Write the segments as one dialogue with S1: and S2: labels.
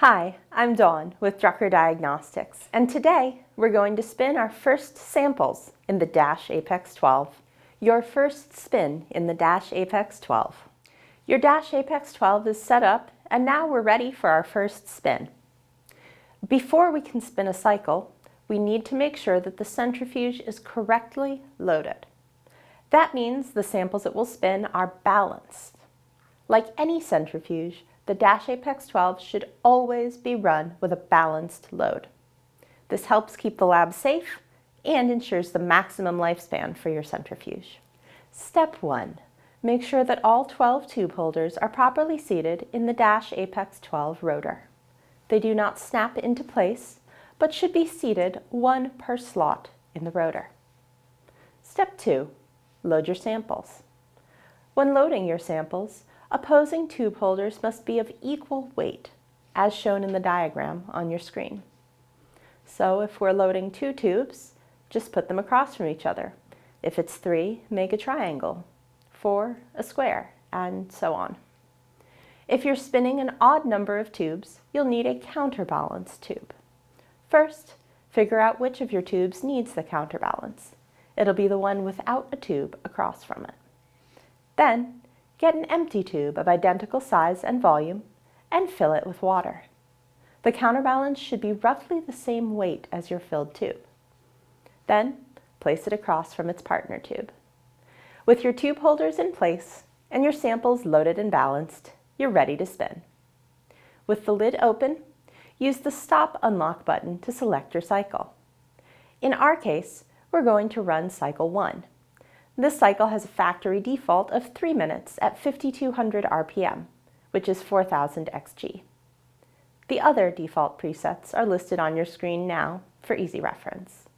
S1: Hi, I'm Dawn with Drucker Diagnostics, and today we're going to spin our first samples in the Dash Apex 12. Your first spin in the Dash Apex 12. Your Dash Apex 12 is set up, and now we're ready for our first spin. Before we can spin a cycle, we need to make sure that the centrifuge is correctly loaded. That means the samples it will spin are balanced. Like any centrifuge, the Dash Apex 12 should always be run with a balanced load. This helps keep the lab safe and ensures the maximum lifespan for your centrifuge. Step 1. Make sure that all 12 tube holders are properly seated in the Dash Apex 12 rotor. They do not snap into place, but should be seated one per slot in the rotor. Step 2. Load your samples. When loading your samples, opposing tube holders must be of equal weight, as shown in the diagram on your screen. So if we're loading 2 tubes, just put them across from each other. If it's 3, make a triangle, 4, a square, and so on. If you're spinning an odd number of tubes, you'll need a counterbalance tube. First, figure out which of your tubes needs the counterbalance. It'll be the one without a tube across from it. Then, get an empty tube of identical size and volume and fill it with water. The counterbalance should be roughly the same weight as your filled tube. Then, place it across from its partner tube. With your tube holders in place and your samples loaded and balanced, you're ready to spin. With the lid open, use the Stop Unlock button to select your cycle. In our case, we're going to run cycle 1. This cycle has a factory default of 3 minutes at 5,200 RPM, which is 4,000 XG. The other default presets are listed on your screen now for easy reference.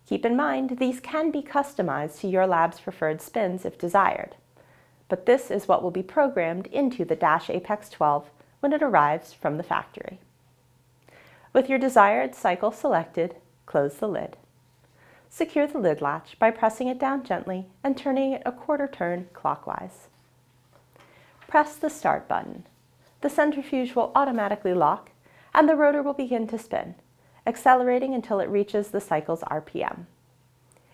S1: Keep in mind, these can be customized to your lab's preferred spins if desired, but this is what will be programmed into the Dash Apex 12 when it arrives from the factory. With your desired cycle selected, close the lid. Secure the lid latch by pressing it down gently and turning it a quarter turn clockwise. Press the Start button. The centrifuge will automatically lock and the rotor will begin to spin, accelerating until it reaches the cycle's RPM.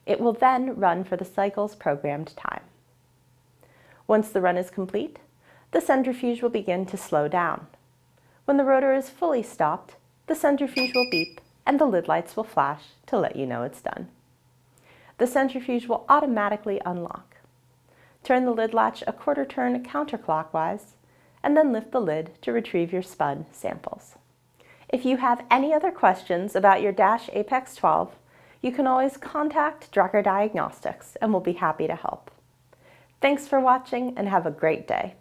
S1: It will then run for the cycle's programmed time. Once the run is complete, the centrifuge will begin to slow down. When the rotor is fully stopped, the centrifuge will beep and the lid lights will flash to let you know it's done. The centrifuge will automatically unlock. Turn the lid latch a quarter turn counterclockwise, and then lift the lid to retrieve your spun samples. If you have any other questions about your Dash Apex 12, you can always contact Drucker Diagnostics and we'll be happy to help. Thanks for watching and have a great day.